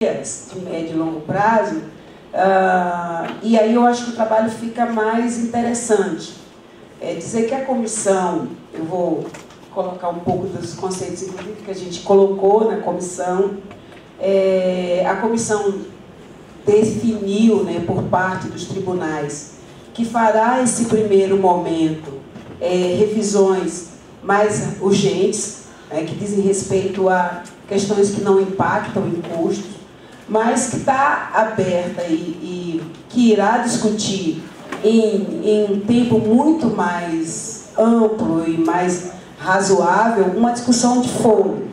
de médio e longo prazo, e aí eu acho que o trabalho fica mais interessante. Dizer que a comissão, eu vou colocar um pouco dos conceitos que a gente colocou na comissão, a comissão definiu, né, por parte dos tribunais, que fará esse primeiro momento revisões mais urgentes, que dizem respeito a questões que não impactam em custos, mas que está aberta e que irá discutir em um tempo muito mais amplo e mais razoável uma discussão de fôlego.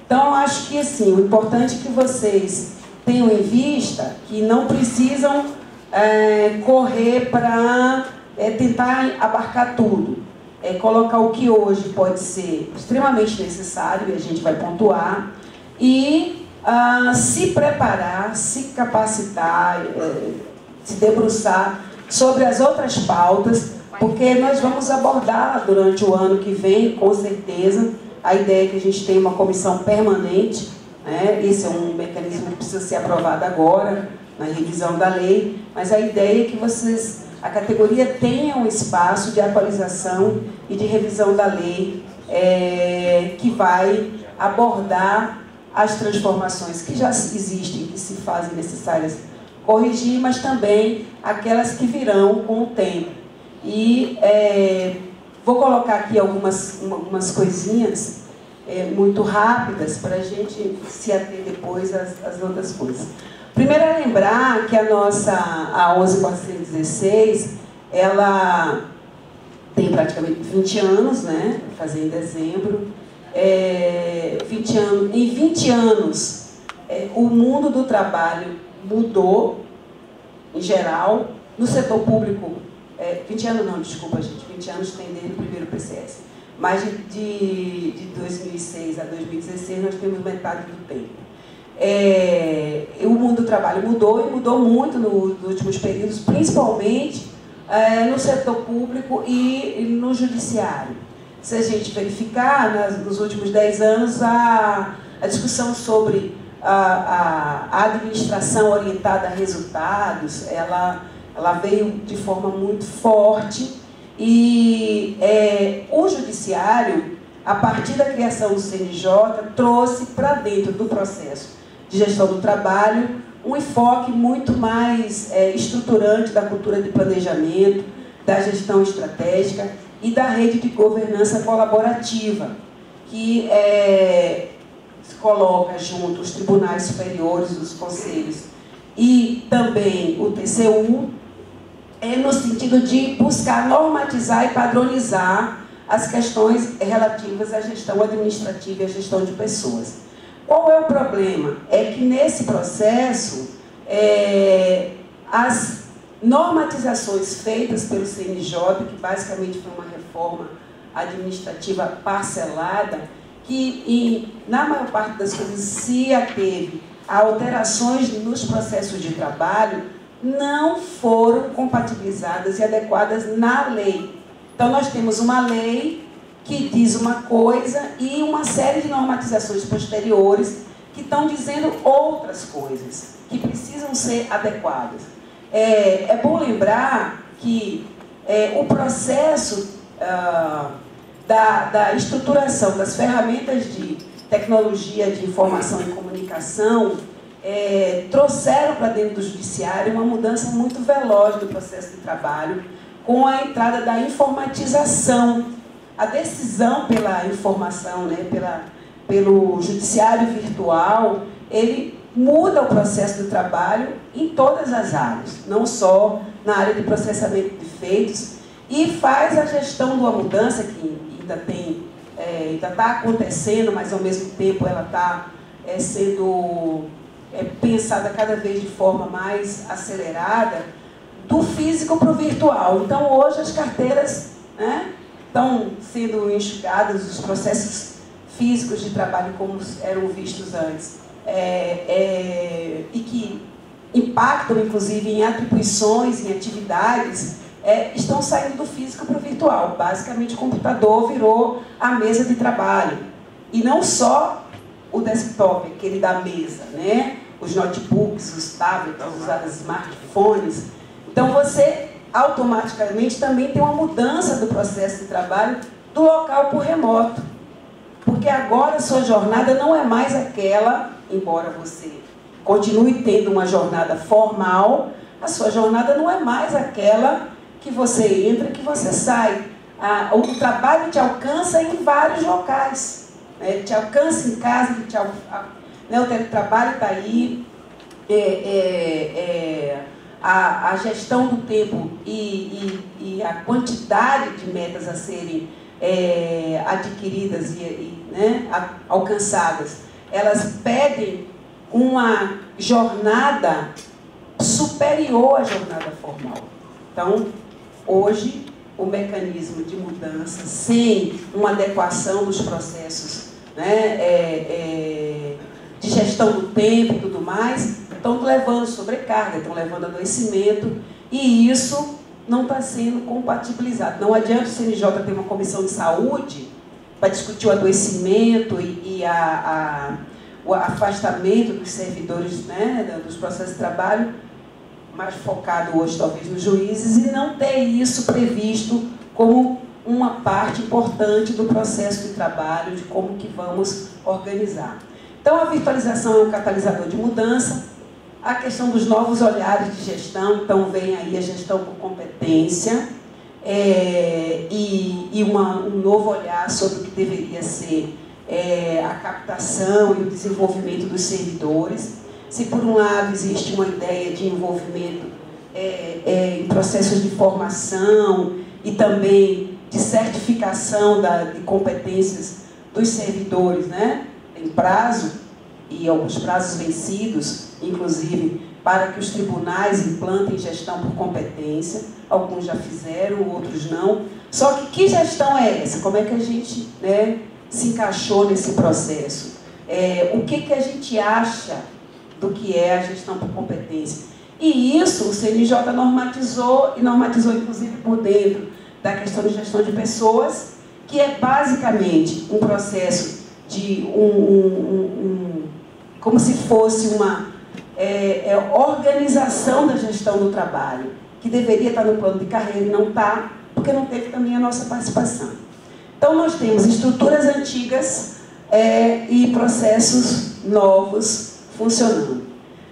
Então, eu acho que assim, o importante é que vocês tenham em vista que não precisam correr para tentar abarcar tudo. Colocar o que hoje pode ser extremamente necessário, e a gente vai pontuar, e se preparar, se capacitar, se debruçar sobre as outras pautas, porque nós vamos abordar durante o ano que vem, com certeza. A ideia é que a gente tenha uma comissão permanente, né? Esse é um mecanismo que precisa ser aprovado agora, na revisão da lei, mas a ideia é que vocês, a categoria, tenha um espaço de atualização e de revisão da lei que vai abordar as transformações que já existem, que se fazem necessárias corrigir, mas também aquelas que virão com o tempo. E vou colocar aqui algumas coisinhas muito rápidas para a gente se ater depois às outras coisas. Primeiro é lembrar que a 11.416, ela tem praticamente 20 anos, né? Vai fazer em dezembro. 20 anos, em 20 anos, o mundo do trabalho mudou, em geral. No setor público, 20 anos não, desculpa, gente, 20 anos tem desde o primeiro PCS. Mas de 2006 a 2016, nós temos metade do tempo. O mundo do trabalho mudou, e mudou muito nos últimos períodos, principalmente no setor público e no judiciário. Se a gente verificar, nos últimos 10 anos, a discussão sobre a administração orientada a resultados, ela veio de forma muito forte, e o judiciário, a partir da criação do CNJ, trouxe para dentro do processo de gestão do trabalho um enfoque muito mais estruturante da cultura de planejamento, da gestão estratégica e da rede de governança colaborativa, que se coloca junto os tribunais superiores, os conselhos e também o TCU, no sentido de buscar normatizar e padronizar as questões relativas à gestão administrativa e à gestão de pessoas. Qual é o problema? É que nesse processo, as normatizações feitas pelo CNJ, que basicamente foi uma reforma administrativa parcelada, que na maior parte das coisas se ateve a alterações nos processos de trabalho, não foram compatibilizadas e adequadas na lei. Então, nós temos uma lei que diz uma coisa e uma série de normatizações posteriores que estão dizendo outras coisas, que precisam ser adequadas. É bom lembrar que o processo da estruturação das ferramentas de tecnologia de informação e comunicação trouxeram para dentro do judiciário uma mudança muito veloz do processo de trabalho, com a entrada da informatização. A decisão pela informação, né, pelo judiciário virtual, ele muda o processo do trabalho em todas as áreas, não só na área de processamento de feitos, e faz a gestão de uma mudança que ainda está acontecendo, mas ao mesmo tempo ela está sendo pensada cada vez de forma mais acelerada, do físico para o virtual. Então, hoje as carteiras, né, estão sendo enxugadas, os processos físicos de trabalho como eram vistos antes, e que impactam, inclusive, em atribuições, em atividades, estão saindo do físico para o virtual. Basicamente, o computador virou a mesa de trabalho. E não só o desktop, aquele da mesa, né? os notebooks, os tablets, os smartphones. Então, você automaticamente também tem uma mudança do processo de trabalho do local para o remoto. Porque agora a sua jornada não é mais aquela, embora você continue tendo uma jornada formal, a sua jornada não é mais aquela que você entra e que você sai. O trabalho te alcança em vários locais. Né? Te alcança em casa, o teletrabalho está aí, a gestão do tempo e a quantidade de metas a serem adquiridas né, alcançadas, elas pedem uma jornada superior à jornada formal. Então, hoje, o mecanismo de mudança, sem uma adequação dos processos, né, de gestão do tempo e tudo mais, estão levando sobrecarga, estão levando adoecimento, e isso não está sendo compatibilizado. Não adianta o CNJ ter uma comissão de saúde para discutir o adoecimento e o afastamento dos servidores, né, dos processos de trabalho, mais focado hoje talvez nos juízes, e não ter isso previsto como uma parte importante do processo de trabalho, de como que vamos organizar. Então, a virtualização é um catalisador de mudança. A questão dos novos olhares de gestão, então vem aí a gestão por competência um novo olhar sobre o que deveria ser a captação e o desenvolvimento dos servidores. Se por um lado existe uma ideia de envolvimento em processos de formação e também de certificação de competências dos servidores, né, em prazo e alguns prazos vencidos, inclusive para que os tribunais implantem gestão por competência. Alguns já fizeram, outros não. Só que gestão é essa? Como é que a gente, né, se encaixou nesse processo? O que a gente acha do que é a gestão por competência? E isso o CNJ normatizou, e normatizou inclusive por dentro da questão de gestão de pessoas, que é basicamente um processo de como se fosse uma organização da gestão do trabalho, que deveria estar no plano de carreira e não está, porque não teve também a nossa participação. Então, nós temos estruturas antigas e processos novos funcionando.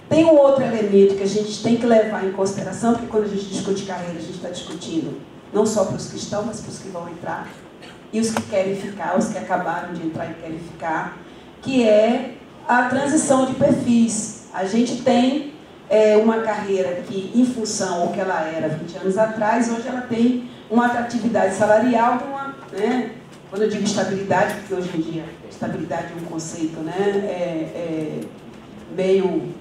Tem um outro elemento que a gente tem que levar em consideração, porque quando a gente discute carreira, a gente está discutindo não só para os que estão, mas para os que vão entrar, e os que querem ficar, os que acabaram de entrar e querem ficar, que é a transição de perfis. A gente tem uma carreira que, em função ao que ela era 20 anos atrás, hoje ela tem uma atratividade salarial, né, quando eu digo estabilidade, porque hoje em dia estabilidade é um conceito, né, meio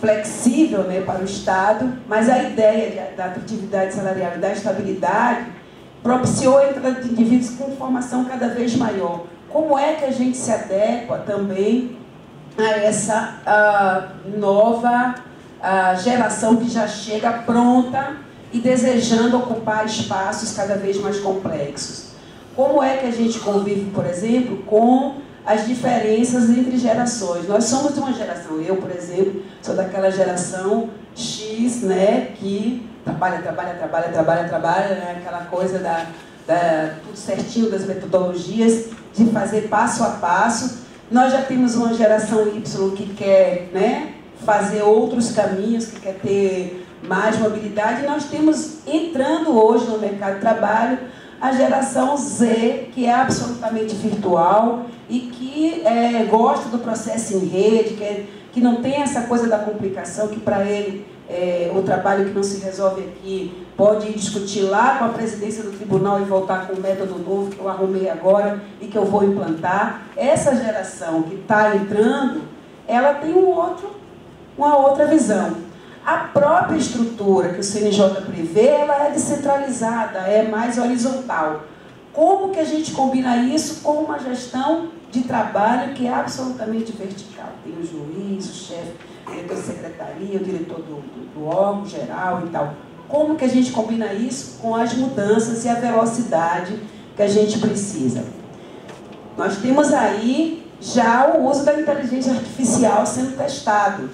flexível, né, para o Estado, mas a ideia da atratividade salarial e da estabilidade propiciou a entrada de indivíduos com formação cada vez maior. Como é que a gente se adequa também a essa nova geração que já chega pronta e desejando ocupar espaços cada vez mais complexos? Como é que a gente convive, por exemplo, com as diferenças entre gerações? Nós somos de uma geração, eu, por exemplo, sou daquela geração X, né, que trabalha, né, aquela coisa tudo certinho das metodologias, de fazer passo a passo. Nós já temos uma geração Y que quer, né, fazer outros caminhos, que quer ter mais mobilidade. E nós temos, entrando hoje no mercado de trabalho, a geração Z, que é absolutamente virtual e que gosta do processo em rede, que não tem essa coisa da complicação, que para ele o trabalho que não se resolve aqui pode ir discutir lá com a presidência do tribunal e voltar com um método novo que eu arrumei agora e que eu vou implantar. Essa geração que está entrando, ela tem uma outra visão. A própria estrutura que o CNJ prevê, ela é descentralizada, é mais horizontal. Como que a gente combina isso com uma gestão de trabalho que é absolutamente vertical? Tem o juiz, o chefe, o diretor de secretaria, o diretor do órgão geral e tal. Como que a gente combina isso com as mudanças e a velocidade que a gente precisa? Nós temos aí já o uso da inteligência artificial sendo testado.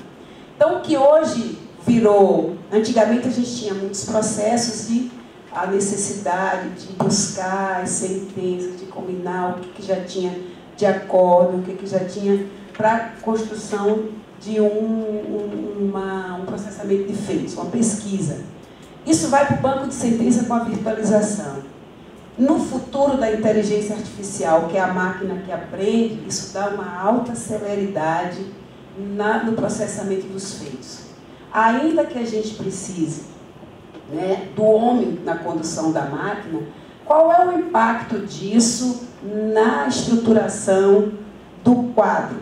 Então, o que hoje virou... Antigamente a gente tinha muitos processos e a necessidade de buscar as sentenças, de combinar o que já tinha de acordo, o que já tinha para a construção de um processamento de feitos, uma pesquisa. Isso vai para o banco de sentença com a virtualização. No futuro da inteligência artificial, que é a máquina que aprende, isso dá uma alta celeridade no processamento dos feitos. Ainda que a gente precise, né, do homem na condução da máquina, qual é o impacto disso na estruturação do quadro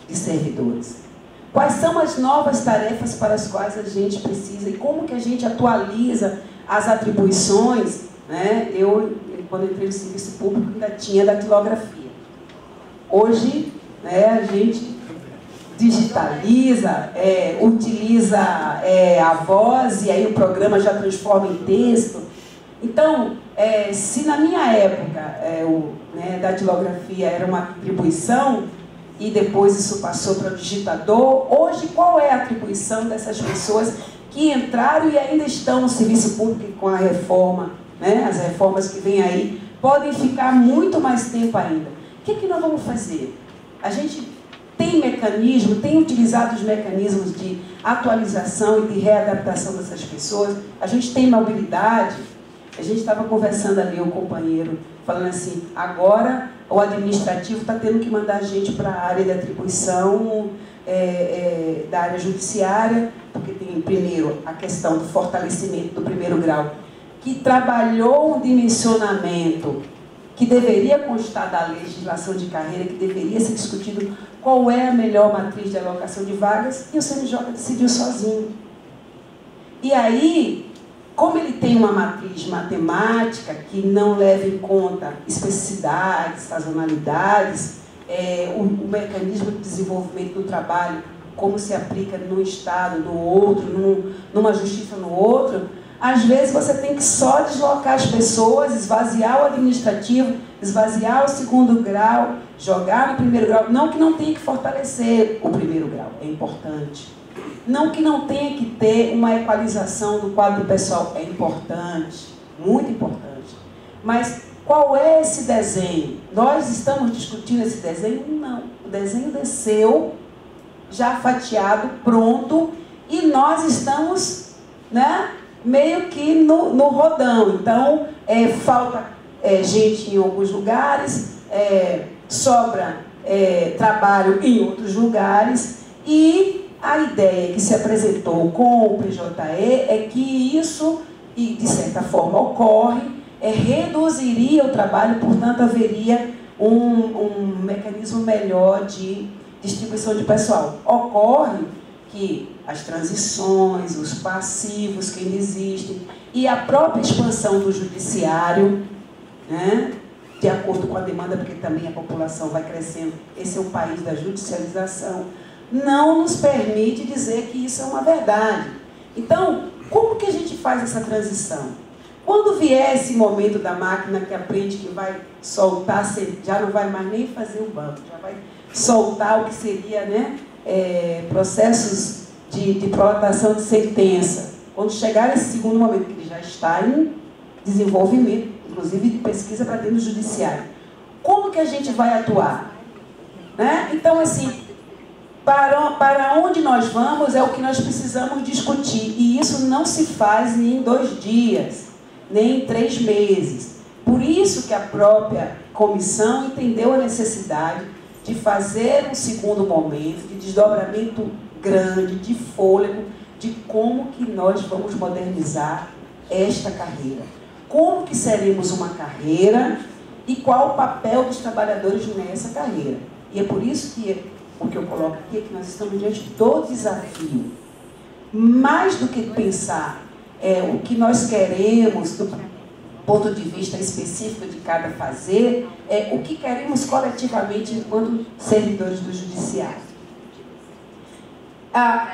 de servidores? Quais são as novas tarefas para as quais a gente precisa e como que a gente atualiza as atribuições, né? Eu, quando entrei no serviço público, ainda tinha datilografia. Hoje, né, a gente digitaliza, utiliza a voz e aí o programa já transforma em texto. Então, se na minha época datilografia era uma atribuição e depois isso passou para o digitador, hoje qual é a atribuição dessas pessoas que entraram e ainda estão no serviço público com a reforma, né? As reformas que vêm aí podem ficar muito mais tempo ainda. O que nós vamos fazer? A gente tem mecanismo, tem utilizado os mecanismos de atualização e de readaptação dessas pessoas. A gente tem mobilidade. A gente estava conversando ali, o companheiro, falando assim, agora o administrativo está tendo que mandar a gente para a área de atribuição da área judiciária, porque tem, primeiro, a questão do fortalecimento do primeiro grau, que trabalhou um dimensionamento que deveria constar da legislação de carreira, que deveria ser discutido qual é a melhor matriz de alocação de vagas, e o CNJ decidiu sozinho. E aí, como ele tem uma matriz matemática que não leva em conta especificidades, sazonalidades, o mecanismo de desenvolvimento do trabalho, como se aplica num estado, no outro, numa justiça no outro, às vezes você tem que só deslocar as pessoas, esvaziar o administrativo, esvaziar o segundo grau, jogar no primeiro grau. Não que não tenha que fortalecer o primeiro grau, é importante. Não que não tenha que ter uma equalização do quadro pessoal, é importante, muito importante. Mas qual é esse desenho? Nós estamos discutindo esse desenho? Não. O desenho desceu, já fatiado, pronto, e nós estamos, né, meio que no rodão. Então, falta gente em alguns lugares, sobra trabalho em outros lugares, e a ideia que se apresentou com o PJE é que isso, e de certa forma ocorre, reduziria o trabalho, portanto haveria um mecanismo melhor de distribuição de pessoal. Ocorre que as transições, os passivos que ainda existem, e a própria expansão do judiciário, né, de acordo com a demanda, porque também a população vai crescendo, esse é o país da judicialização, não nos permite dizer que isso é uma verdade. Então, como que a gente faz essa transição? Quando vier esse momento da máquina que aprende, que vai soltar, já não vai mais nem fazer o banco, já vai soltar o que seria, né, processos de prolatação de sentença. Quando chegar esse segundo momento, que ele já está em desenvolvimento, inclusive de pesquisa para dentro do judiciário, como que a gente vai atuar? Né? Então, assim, para onde nós vamos é o que nós precisamos discutir. E isso não se faz nem em 2 dias, nem em 3 meses. Por isso que a própria comissão entendeu a necessidade de fazer um segundo momento, de desdobramento grande, de fôlego, de como que nós vamos modernizar esta carreira. Como que seremos uma carreira e qual o papel dos trabalhadores nessa carreira. E é por isso que o que eu coloco aqui é que nós estamos diante do desafio. Mais do que pensar o que nós queremos do ponto de vista específico de cada fazer, o que queremos coletivamente enquanto servidores do judiciário.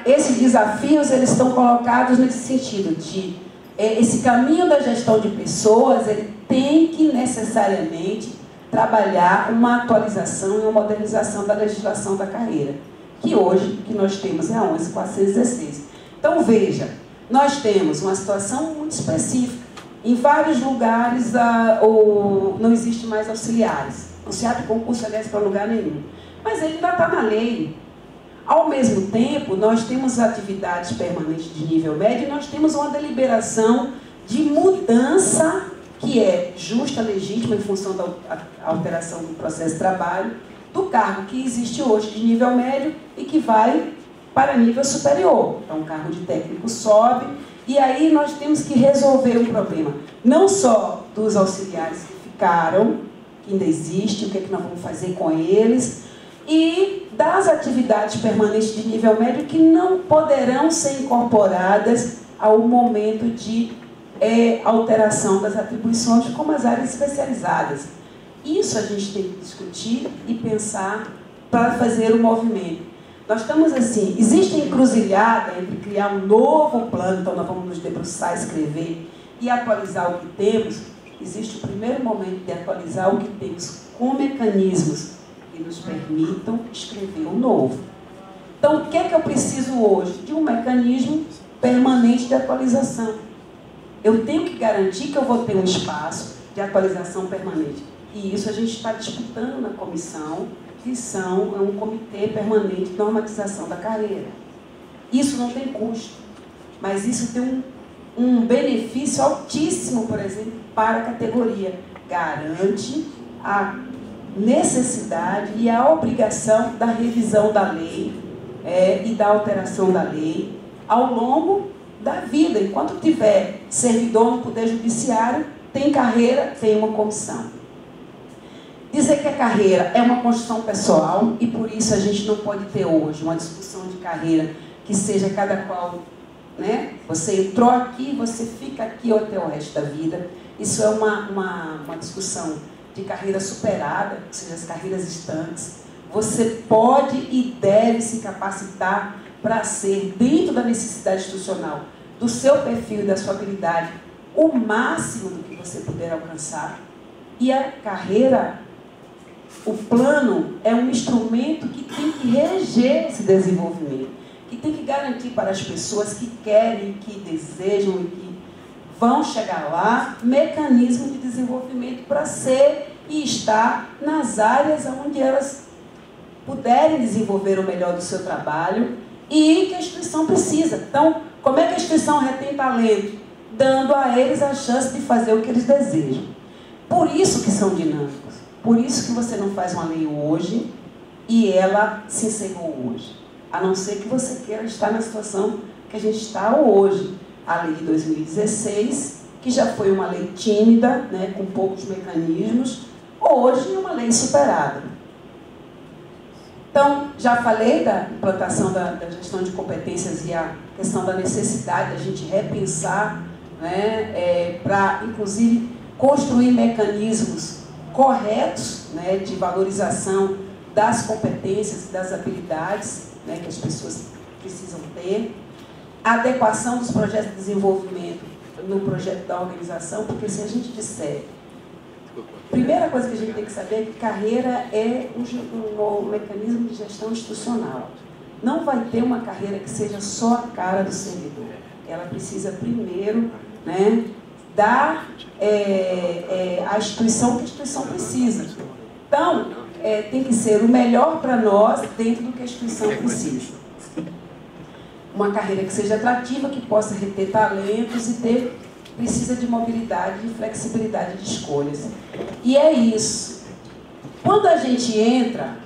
Esses desafios, eles estão colocados nesse sentido de esse caminho da gestão de pessoas, ele tem que necessariamente trabalhar uma atualização e uma modernização da legislação da carreira, que hoje que nós temos é a 11.416. Então, veja, nós temos uma situação muito específica. Em vários lugares não existe mais auxiliares. Não se abre concurso, aliás, para lugar nenhum. Mas ele ainda está na lei. Ao mesmo tempo, nós temos atividades permanentes de nível médio e nós temos uma deliberação de mudança que é justa, legítima, em função da alteração do processo de trabalho, do cargo que existe hoje de nível médio e que vai para nível superior. Então, o cargo de técnico sobe, e aí nós temos que resolver um problema, não só dos auxiliares que ficaram, que ainda existe, o que é que nós vamos fazer com eles, e das atividades permanentes de nível médio que não poderão ser incorporadas ao momento de alteração das atribuições, como as áreas especializadas. Isso a gente tem que discutir e pensar para fazer o movimento. Nós estamos assim, existe encruzilhada entre criar um novo plano, então nós vamos nos debruçar, escrever e atualizar o que temos. Existe o primeiro momento de atualizar o que temos com mecanismos que nos permitam escrever o novo. Então, o que é que eu preciso hoje? De um mecanismo permanente de atualização. Eu tenho que garantir que eu vou ter um espaço de atualização permanente. E isso a gente está disputando na comissão, que é um comitê permanente de normatização da carreira. Isso não tem custo, mas isso tem um benefício altíssimo, por exemplo, para a categoria. Garante a necessidade e a obrigação da revisão da lei e da alteração da lei ao longo da vida. Enquanto tiver servidor no Poder Judiciário, tem carreira, tem uma comissão. Dizer que a carreira é uma construção pessoal e por isso a gente não pode ter hoje uma discussão de carreira que seja cada qual, né? Você entrou aqui, você fica aqui até o resto da vida. Isso é uma discussão de carreira superada, ou seja, as carreiras estanques. Você pode e deve se capacitar para ser, dentro da necessidade institucional, do seu perfil e da sua habilidade, o máximo do que você puder alcançar. E a carreira, o plano, é um instrumento que tem que reger esse desenvolvimento, que tem que garantir para as pessoas que querem, que desejam e que vão chegar lá, mecanismo de desenvolvimento para ser e estar nas áreas onde elas puderem desenvolver o melhor do seu trabalho e que a instituição precisa. Então, como é que a instituição retém talento? Dando a eles a chance de fazer o que eles desejam. Por isso que são dinâmicos. Por isso que você não faz uma lei hoje e ela se encerrou hoje. A não ser que você queira estar na situação que a gente está hoje. A lei de 2016, que já foi uma lei tímida, né, com poucos mecanismos, hoje é uma lei superada. Então, já falei da implantação da gestão de competências e a questão da necessidade da gente repensar, né, para, inclusive, construir mecanismos corretos, né, de valorização das competências e das habilidades, né, que as pessoas precisam ter. A adequação dos projetos de desenvolvimento no projeto da organização, porque se a gente disser... Primeira coisa que a gente tem que saber é que carreira é um mecanismo de gestão institucional. Não vai ter uma carreira que seja só a cara do servidor. Ela precisa primeiro, né, dar a instituição que a instituição precisa. Então, tem que ser o melhor para nós dentro do que a instituição precisa. Uma carreira que seja atrativa, que possa reter talentos e precisa de mobilidade e flexibilidade de escolhas. E é isso. Quando a gente entra,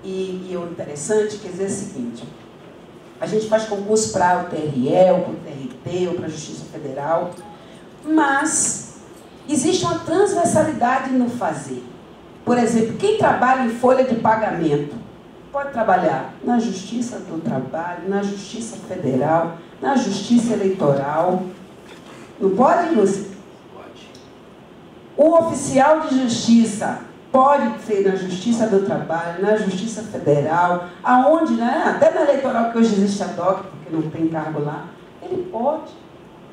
e o interessante, quer dizer o seguinte, a gente faz concurso para o TRE, ou para o TRT, ou para a Justiça Federal, mas existe uma transversalidade no fazer. Por exemplo, quem trabalha em folha de pagamento pode trabalhar na Justiça do Trabalho, na Justiça Federal, na Justiça Eleitoral. Não pode, Lúcia? Pode. O oficial de justiça pode ser na Justiça do Trabalho, na Justiça Federal, aonde, né? Até na eleitoral, que hoje existe a DOC, porque não tem cargo lá, ele pode.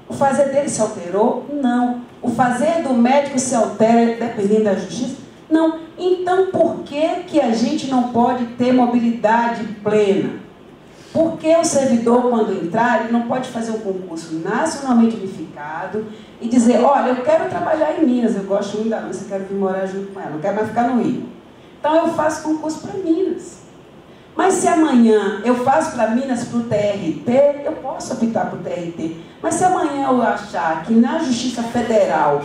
O fazer dele se alterou? Não. O fazer do médico se altera dependendo da justiça? Não. Então, por que a gente não pode ter mobilidade plena? Por que o servidor, quando entrar, ele não pode fazer um concurso nacionalmente unificado e dizer, olha, eu quero trabalhar em Minas, eu gosto muito da Lúcia, eu quero vir morar junto com ela, não quero mais ficar no Rio. Então, eu faço concurso para Minas. Mas se amanhã eu faço para Minas, para o TRT, eu posso optar para o TRT. Mas se amanhã eu achar que na Justiça Federal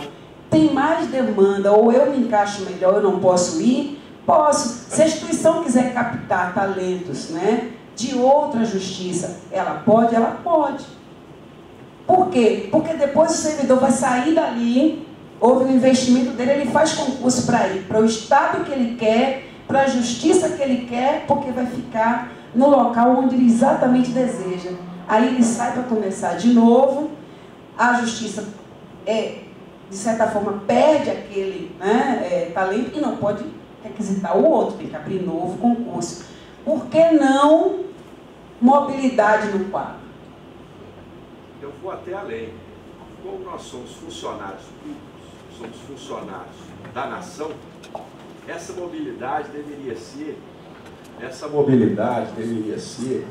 tem mais demanda, ou eu me encaixo melhor, eu não posso ir, posso. Se a instituição quiser captar talentos, né, de outra justiça, ela pode? Ela pode. Por quê? Porque depois o servidor vai sair dali, houve um investimento dele, ele faz concurso para ir para o estado que ele quer, para a justiça que ele quer, porque vai ficar no local onde ele exatamente deseja. Aí ele sai para começar de novo, a justiça, de certa forma, perde aquele, né, talento e não pode requisitar o outro, tem que abrir novo concurso. Por que não mobilidade no quadro? Eu vou até além. Como nós somos funcionários públicos, somos funcionários da nação, essa mobilidade deveria ser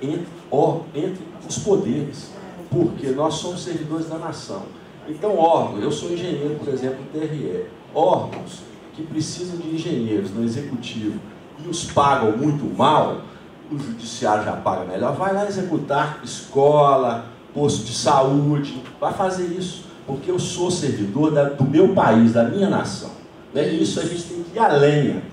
entre os poderes, porque nós somos servidores da nação. Então, órgãos, eu sou engenheiro, por exemplo, do TRE, órgãos que precisam de engenheiros no executivo e os pagam muito mal, o judiciário já paga melhor, vai lá executar escola, posto de saúde, vai fazer isso, porque eu sou servidor do meu país, da minha nação. Isso a gente tem que ir além.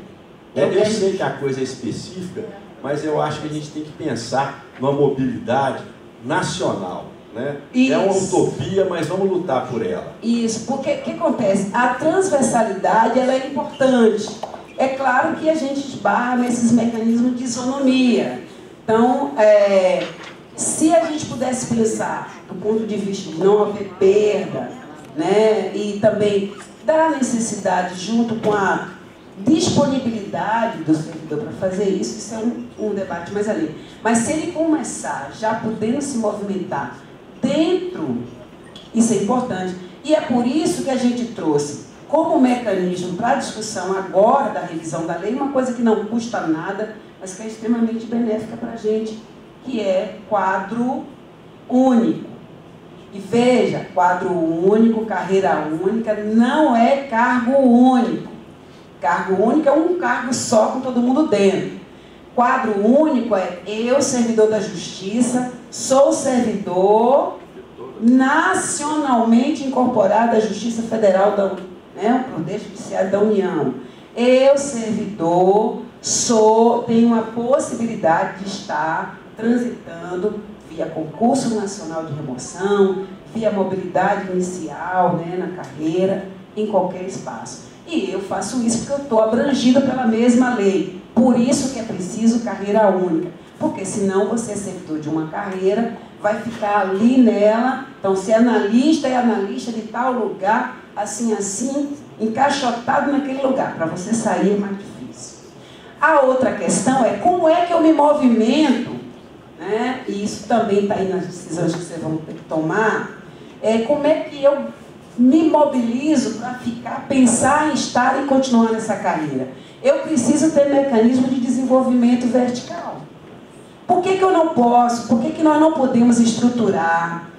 Eu sei que a coisa é específica, mas eu acho que a gente tem que pensar numa mobilidade nacional. Né? É uma utopia, mas vamos lutar por ela. Isso, porque o que acontece? A transversalidade ela é importante. É claro que a gente esbarra nesses mecanismos de isonomia. Então, se a gente pudesse pensar do ponto de vista de não haver perda, né, e também da necessidade junto com a disponibilidade do servidor para fazer isso, isso é um debate mais além. Mas se ele começar já podendo se movimentar dentro, isso é importante. E é por isso que a gente trouxe como mecanismo para a discussão agora da revisão da lei, uma coisa que não custa nada, mas que é extremamente benéfica para a gente, que é quadro único. E veja, quadro único, carreira única, não é cargo único. Cargo único é um cargo só com todo mundo dentro. Quadro único é eu, servidor da Justiça, sou servidor nacionalmente incorporado à Justiça Federal, né, o Poder Judiciário da União. Eu, servidor, tenho a possibilidade de estar transitando via concurso nacional de remoção, via mobilidade inicial, né, na carreira, em qualquer espaço. E eu faço isso porque eu estou abrangida pela mesma lei. Por isso que é preciso carreira única. Porque senão você é servidor de uma carreira, vai ficar ali nela. Então, se é analista de tal lugar, assim, encaixotado naquele lugar. Para você sair é mais difícil. A outra questão é como é que eu me movimento, né? E isso também está aí nas decisões que vocês vão ter que tomar. Como é que eu me mobilizo para pensar em estar e continuar nessa carreira? Eu preciso ter mecanismo de desenvolvimento vertical. Por que eu não posso? Por que nós não podemos estruturar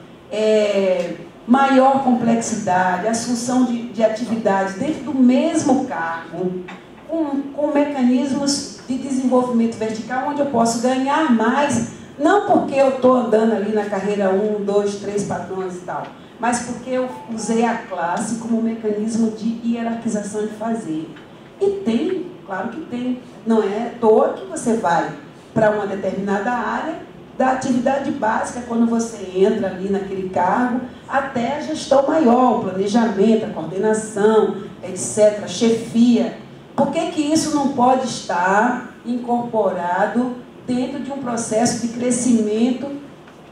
maior complexidade, assunção de atividades dentro do mesmo cargo, com mecanismos de desenvolvimento vertical, onde eu posso ganhar mais, não porque eu estou andando ali na carreira 1, 2, 3 patrões e tal, mas porque eu usei a classe como um mecanismo de hierarquização de fazer. E tem, claro que tem. Não é à toa que você vai para uma determinada área, da atividade básica, quando você entra ali naquele cargo, até a gestão maior, o planejamento, a coordenação, etc., a chefia. Por que isso não pode estar incorporado dentro de um processo de crescimento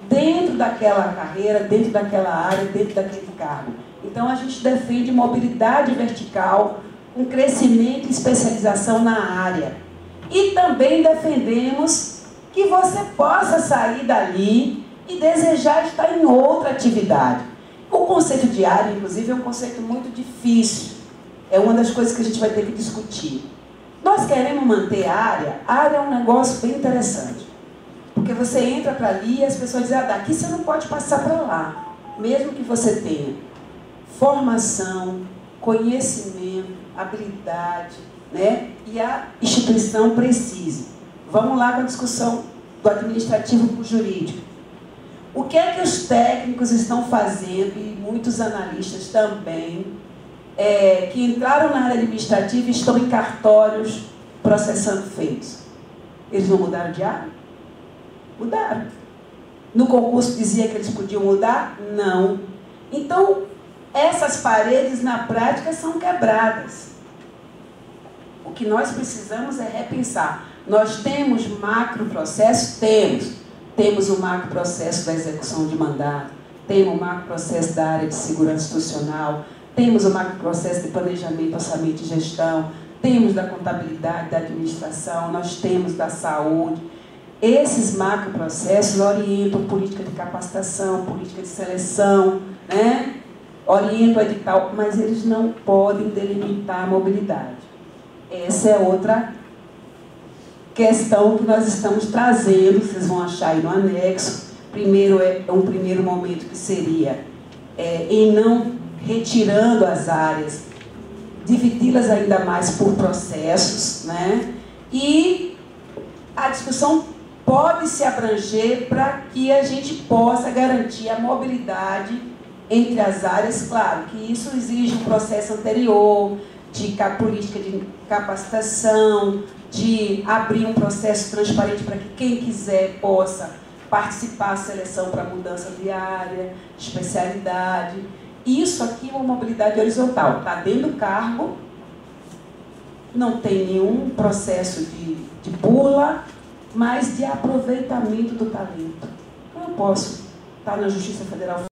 dentro daquela carreira, dentro daquela área, dentro daquele cargo? Então, a gente defende mobilidade vertical, um crescimento e especialização na área. E também defendemos que você possa sair dali e desejar estar em outra atividade. O conceito de área, inclusive, é um conceito muito difícil, é uma das coisas que a gente vai ter que discutir. Nós queremos manter a área é um negócio bem interessante. Porque você entra para ali e as pessoas dizem, daqui você não pode passar para lá. Mesmo que você tenha formação, conhecimento, habilidade, né? E a instituição precise. Vamos lá com a discussão do administrativo para o jurídico. O que é que os técnicos estão fazendo, e muitos analistas também, que entraram na área administrativa e estão em cartórios processando feitos? Eles não mudaram de área? Mudaram. No concurso dizia que eles podiam mudar? Não. Então, essas paredes na prática são quebradas. O que nós precisamos é repensar. Nós temos macroprocessos? Temos o macroprocesso da execução de mandato, temos o macroprocesso da área de segurança institucional, temos o macroprocesso de planejamento, orçamento e gestão, temos da contabilidade, da administração, nós temos da saúde. Esses macroprocessos orientam política de capacitação, política de seleção, né? Orientam o edital, mas eles não podem delimitar a mobilidade. Essa é outra questão que nós estamos trazendo, vocês vão achar aí no anexo. Primeiro, um primeiro momento que seria em não retirando as áreas, dividi-las ainda mais por processos, né? E a discussão pode se abranger para que a gente possa garantir a mobilidade entre as áreas. Claro que isso exige um processo anterior, de política de capacitação, de abrir um processo transparente para que quem quiser possa participar da seleção para mudança de área, de especialidade. Isso aqui é uma mobilidade horizontal. Está dentro do cargo, não tem nenhum processo de burla, mas de aproveitamento do talento. Eu não posso estar na Justiça Federal